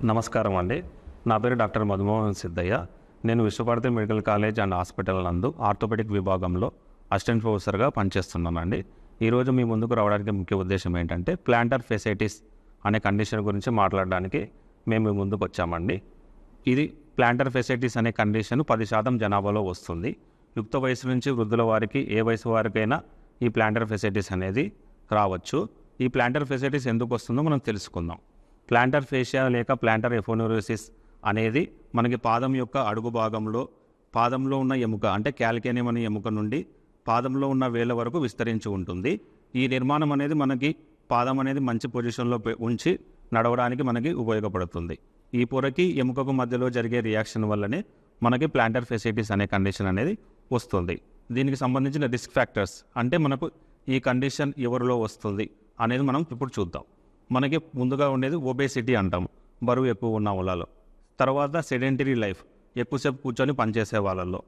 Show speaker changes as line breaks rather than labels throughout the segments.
నమస్కారం అండి. నా పేరు డాక్టర్ మధుమోహన్ సిద్ధయ్య. నేను Vishwabharati medical college and hospital నందు ఆర్థోపెడిక్ విభాగంలో అసిస్టెంట్ ప్రొఫెసర్గా పనిచేస్తున్నానండి. ఈరోజు మీ ముందుకు రావడానికి ముఖ్య ఉద్దేశం ఏంటంటే ప్లాంటర్ ఫెసైటిస్ అనే కండిషన్ గురించి మాట్లాడడానికి మేము మీ ముందుకు వచ్చామండి. ఇది ప్లాంటర్ ఫెసైటిస్ అనే కండిషన్ 10% జనాభాలో వస్తుంది. యుక్త వయసు నుంచి వృద్ధుల వారికి ఏ వయసు వారికైనా ఈ ప్లాంటర్ ఫెసైటిస్ అనేది రావచ్చు. ఈ ప్లాంటర్ ఫెసైటిస్ ఎందుకు వస్తుందో మనం తెలుసుకుందాం. ప్లాంటర్ ఫేషియా లేక ప్లాంటర్ ఎఫోనోరోసిస్ అనేది మనకి పాదం యొక్క అడుగు భాగంలో పాదంలో ఉన్న ఎముక అంటే క్యాల్కేనియం అనే ఎముక నుండి పాదంలో ఉన్న వేళ్ళ వరకు విస్తరించి ఉంటుంది. ఈ నిర్మాణం అనేది మనకి పాదం అనేది మంచి పొజిషన్లో ఉంచి నడవడానికి మనకి ఉపయోగపడుతుంది. ఈ పొరకి ఎముకకు మధ్యలో జరిగే రియాక్షన్ వల్లనే మనకి ప్లాంటర్ ఫెసైటిస్ అనే కండిషన్ అనేది వస్తుంది. దీనికి సంబంధించిన రిస్క్ ఫ్యాక్టర్స్ అంటే మనకు ఈ కండిషన్ ఎవరిలో వస్తుంది అనేది మనం ఇప్పుడు చూద్దాం. మనకి ముందుగా ఉండేది ఒబేసిటీ అంటాము, బరువు ఎక్కువ ఉన్న వాళ్ళలో. తర్వాత సెడెంటరీ లైఫ్, ఎక్కువసేపు కూర్చొని పనిచేసే వాళ్ళల్లో,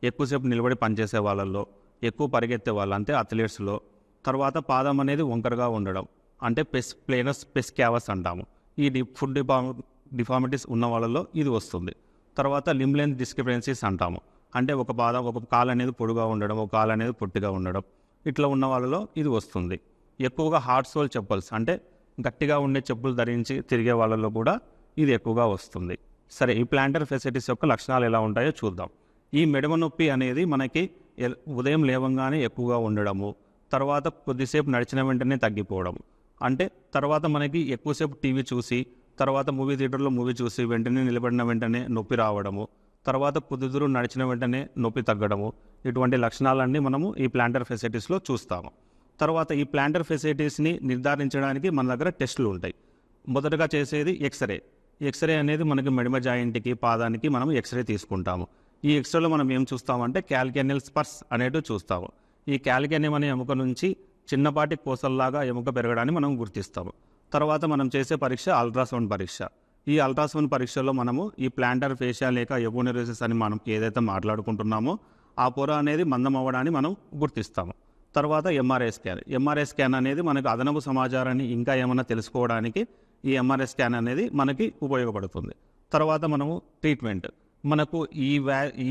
ఎక్కువసేపు నిలబడి పనిచేసే వాళ్ళల్లో, ఎక్కువ పరిగెత్తే వాళ్ళు అంటే అథ్లెట్స్లో. తర్వాత పాదం అనేది వంకరగా ఉండడం అంటే ప్లేనస్ క్యావస్ అంటాము. ఈ ఫుడ్ డిఫార్మిటీస్ ఉన్న వాళ్ళలో ఇది వస్తుంది. తర్వాత లింబ్ లెంత్ డిస్క్రిపెన్సీస్ అంటాము. అంటే ఒక కాలు అనేది పొడుగా ఉండడం, ఒక కాలు అనేది పొట్టిగా ఉండడం, ఇట్లా ఉన్న వాళ్ళలో ఇది వస్తుంది. ఎక్కువగా హార్డ్ సోల్ చెప్పల్స్ అంటే గట్టిగా ఉండే చెప్పులు ధరించి తిరిగే వాళ్ళలో కూడా ఇది ఎక్కువగా వస్తుంది. సరే, ఈ ప్లాంటర్ ఫెసైటిస్ యొక్క లక్షణాలు ఎలా ఉంటాయో చూద్దాం. ఈ మెడమ నొప్పి అనేది మనకి ఉదయం లేవంగానే ఎక్కువగా ఉండడము, తర్వాత కొద్దిసేపు నడిచిన వెంటనే తగ్గిపోవడం, అంటే తర్వాత మనకి ఎక్కువసేపు టీవీ చూసి తర్వాత మూవీ థియేటర్లో మూవీ చూసి వెంటనే నిలబడిన వెంటనే నొప్పి రావడము, తర్వాత కొద్ది దూరం నడిచిన వెంటనే నొప్పి తగ్గడము, ఇటువంటి లక్షణాలన్నీ మనము ఈ ప్లాంటర్ ఫెసైటిస్లో చూస్తాము. తర్వాత ఈ ప్లాంటర్ ఫెసైటిస్ని నిర్ధారించడానికి మన దగ్గర టెస్టులు ఉంటాయి. మొదటగా చేసేది ఎక్స్రే అనేది మనకి మెడమ జాయింట్కి పాదానికి మనం ఎక్స్రే తీసుకుంటాము. ఈ ఎక్స్రేలో మనం ఏం చూస్తామంటే క్యాల్కేనియల్ స్పర్స్ అనేటివి చూస్తాము. ఈ క్యాల్కేనియం అనే ఎముక నుంచి చిన్నపాటి కోసల్లాగా ఎముక పెరగడాన్ని మనం గుర్తిస్తాము. తర్వాత మనం చేసే పరీక్ష అల్ట్రాసౌండ్ పరీక్ష. ఈ అల్ట్రాసౌండ్ పరీక్షలో మనము ఈ ప్లాంటర్ ఫేషియా లేక ఎఫోనోరోసిస్ అని మనం ఏదైతే మాట్లాడుకుంటున్నామో ఆ పొర అనేది మందం అవ్వడాన్ని మనం గుర్తిస్తాము. తర్వాత ఎంఆర్ఐ స్కాన్ అనేది మనకు అదనపు సమాచారాన్ని ఇంకా ఏమైనా తెలుసుకోవడానికి ఈ ఎంఆర్ఐ స్కాన్ అనేది మనకి ఉపయోగపడుతుంది. తర్వాత మనము ట్రీట్మెంట్, మనకు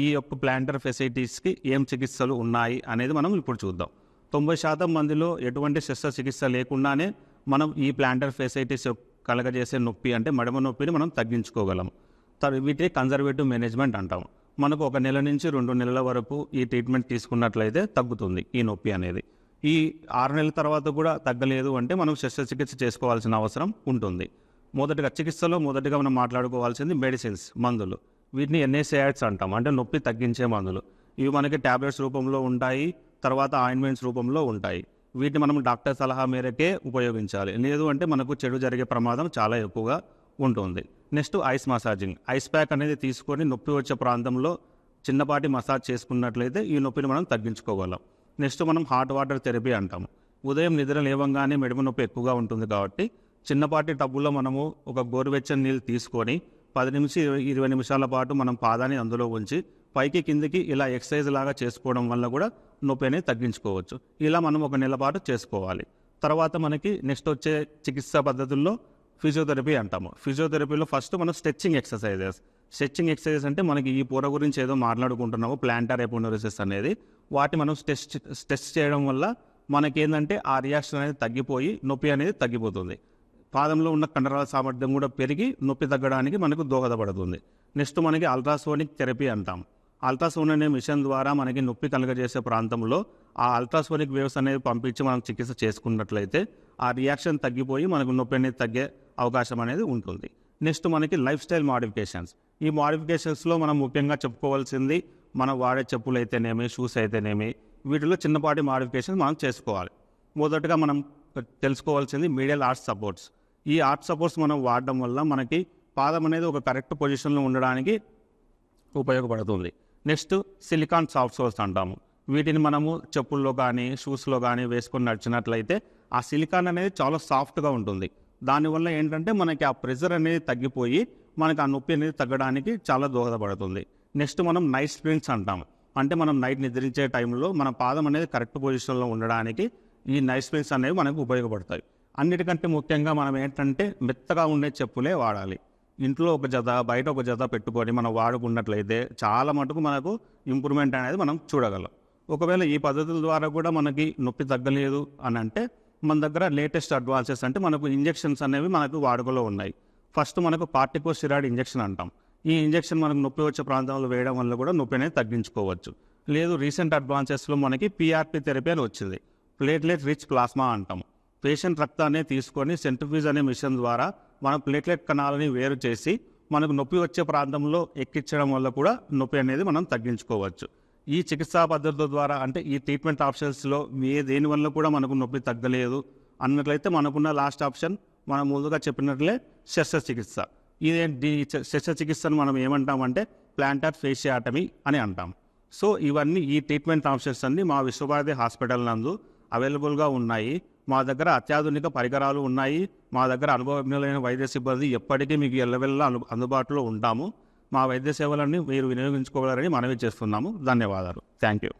ఈ యొక్క ప్లాంటర్ ఫెసైటిస్కి ఏం చికిత్సలు ఉన్నాయి అనేది మనం ఇప్పుడు చూద్దాం. 90% మందిలో ఎటువంటి శస్త్రచికిత్స లేకుండానే మనం ఈ ప్లాంటర్ ఫెసైటిస్ కలగజేసే నొప్పి అంటే మడమ నొప్పిని మనం తగ్గించుకోగలం. వీటిని కన్జర్వేటివ్ మేనేజ్మెంట్ అంటాము. మనకు 1 నెల నుంచి 2 నెలల వరకు ఈ ట్రీట్మెంట్ తీసుకున్నట్లయితే తగ్గుతుంది ఈ నొప్పి అనేది. ఈ 6 నెలల తర్వాత కూడా తగ్గలేదు అంటే మనం శస్త్రచికిత్స చేసుకోవాల్సిన అవసరం ఉంటుంది. మొదటిగా మనం మాట్లాడుకోవాల్సింది మెడిసిన్స్, మందులు. వీటిని NSAIDs అంటాం, అంటే నొప్పి తగ్గించే మందులు. ఇవి మనకి ట్యాబ్లెట్స్ రూపంలో ఉంటాయి, తర్వాత ఆయింట్మెంట్స్ రూపంలో ఉంటాయి. వీటిని మనం డాక్టర్ సలహా మేరకే ఉపయోగించాలి, లేదు అంటే మనకు చెడు జరిగే ప్రమాదం చాలా ఎక్కువగా ఉంటుంది. Next ice massaging, ice pack అనేది తీసుకొని నొప్పి వచ్చే ప్రాంతంలో చిన్నపాటి మసాజ్ చేసుకున్నట్లయితే ఈ నొప్పిని మనం తగ్గించుకోగలం. నెక్స్ట్ మనం హాట్ వాటర్ థెరపీ అంటాము. ఉదయం నిద్ర లేవంగానే మెడమ నొప్పి ఎక్కువగా ఉంటుంది కాబట్టి చిన్నపాటి టబ్బులో మనము ఒక గోరువెచ్చని నీళ్ళు తీసుకొని 10 నుంచి 20 నిమిషాల పాటు మనం పాదాన్ని అందులో ఉంచి పైకి కిందికి ఇలా ఎక్సర్సైజ్ లాగా చేసుకోవడం వల్ల కూడా నొప్పి అనేది తగ్గించుకోవచ్చు. ఇలా మనం 1 నెల పాటు చేసుకోవాలి. తర్వాత మనకి నెక్స్ట్ వచ్చే చికిత్సా పద్ధతుల్లో ఫిజియోథెరపీ అంటాము. ఫిజియోథెరపీలో ఫస్ట్ మనం స్ట్రెచ్చింగ్ ఎక్సర్సైజెస్ అంటే మనకి ఈ పొర గురించి ఏదో మాట్లాడుకుంటున్నాము ప్లాంటర్ ఎఫోనోరోసిస్ అనేది, వాటిని మనం స్ట్రెచ్ చేయడం వల్ల మనకేంటంటే ఆ రియాక్షన్ అనేది తగ్గిపోయి నొప్పి అనేది తగ్గిపోతుంది. పాదంలో ఉన్న కండరాల సామర్థ్యం కూడా పెరిగి నొప్పి తగ్గడానికి మనకు దోహదపడుతుంది. నెక్స్ట్ మనకి అల్ట్రాసోనిక్ థెరపీ అంటాం. అల్ట్రాసౌండ్ అనే మిషన్ ద్వారా మనకి నొప్పి కలగజేసే ప్రాంతంలో ఆ అల్ట్రాసోనిక్ వేవ్స్ అనేది పంపించి మనం చికిత్స చేసుకున్నట్లయితే ఆ రియాక్షన్ తగ్గిపోయి మనకు నొప్పి అనేది తగ్గే అవకాశం అనేది ఉంటుంది. నెక్స్ట్ మనకి లైఫ్ స్టైల్ మాడిఫికేషన్స్. ఈ మాడిఫికేషన్స్లో మనం ముఖ్యంగా చెప్పుకోవాల్సింది మనం వాడే చెప్పులు అయితేనేమి, షూస్ అయితేనేమి, వీటిలో చిన్నపాటి మాడిఫికేషన్స్ మనం చేసుకోవాలి. మొదటగా మనం తెలుసుకోవాల్సింది మీడియల్ ఆర్చ్ సపోర్ట్స్. ఈ ఆర్చ్ సపోర్ట్స్ మనం వాడడం వల్ల మనకి పాదం అనేది ఒక కరెక్ట్ పొజిషన్లో ఉండడానికి ఉపయోగపడుతుంది. నెక్స్ట్ సిలికాన్ సాఫ్ట్ సోల్స్ అంటాము. వీటిని మనము చెప్పుల్లో కానీ షూస్లో కానీ వేసుకొని నడిచినట్లయితే ఆ సిలికాన్ అనేది చాలా సాఫ్ట్గా ఉంటుంది. దానివల్ల ఏంటంటే మనకి ఆ ప్రెషర్ అనేది తగ్గిపోయి మనకి ఆ నొప్పి అనేది తగ్గడానికి చాలా దోహదపడుతుంది. నెక్స్ట్ మనం నైట్ స్ప్రింగ్స్ అంటాము. అంటే మనం నైట్ నిద్రించే టైంలో మన పాదం అనేది కరెక్ట్ పొజిషన్లో ఉండడానికి ఈ నైట్ స్ప్రింగ్స్ అనేవి మనకు ఉపయోగపడతాయి. అన్నిటికంటే ముఖ్యంగా మనం ఏంటంటే మెత్తగా ఉండే చెప్పులే వాడాలి. ఇంట్లో ఒక జత బయట ఒక జత పెట్టుకొని మనం వాడుకున్నట్లయితే చాలా మటుకు మనకు ఇంప్రూవ్మెంట్ అనేది మనం చూడగలం. ఒకవేళ ఈ పద్ధతుల ద్వారా కూడా మనకి నొప్పి తగ్గలేదు అని అంటే మన దగ్గర లేటెస్ట్ అడ్వాన్సెస్ అంటే మనకు ఇంజెక్షన్స్ అనేవి మనకు వాడుకలో ఉన్నాయి. ఫస్ట్ మనకు కార్టికోస్టెరాయిడ్ ఇంజెక్షన్ అంటాం. ఈ ఇంజెక్షన్ మనకు నొప్పి వచ్చే ప్రాంతంలో వేయడం వల్ల కూడా నొప్పి అనేది తగ్గించుకోవచ్చు. లేదు రీసెంట్ అడ్వాన్సెస్లో మనకి పిఆర్పి థెరపీ అని వచ్చింది, ప్లేట్లెట్ రిచ్ ప్లాస్మా అంటాం. పేషెంట్ రక్తాన్ని తీసుకొని సెంట్రిఫ్యూజ్ అనే మిషన్ ద్వారా మన ప్లేట్లెట్ కణాలని వేరు చేసి మనకు నొప్పి వచ్చే ప్రాంతంలో ఎక్కించడం వల్ల కూడా నొప్పి అనేది మనం తగ్గించుకోవచ్చు. ఈ చికిత్సా పద్ధతుల ద్వారా అంటే ఈ ట్రీట్మెంట్ ఆప్షన్స్లో దేనివల్ల కూడా మనకు నొప్పి తగ్గలేదు అన్నట్లయితే మనకున్న లాస్ట్ ఆప్షన్ మనం ముందుగా చెప్పినట్లే శస్త్రచికిత్స. ఈ శస్త్రచికిత్సను మనం ఏమంటామంటే ప్లాంటార్ ఫేషియాటమీ అని అంటాం. సో ఇవన్నీ ఈ ట్రీట్మెంట్ ఆప్షన్స్ అన్నీ మా విశ్వభారతి హాస్పిటల్ నందు అవైలబుల్గా ఉన్నాయి. మా దగ్గర అత్యాధునిక పరికరాలు ఉన్నాయి. మా దగ్గర అనుభవజ్ఞులైన వైద్య సిబ్బంది ఎప్పటికీ మీకు ఎల్లవెల్లా అందుబాటులో ఉంటాము. మా వైద్య సేవలన్నీ మీరు వినియోగించుకోగలరని మనవి చేస్తున్నాము. ధన్యవాదాలు. Thank you.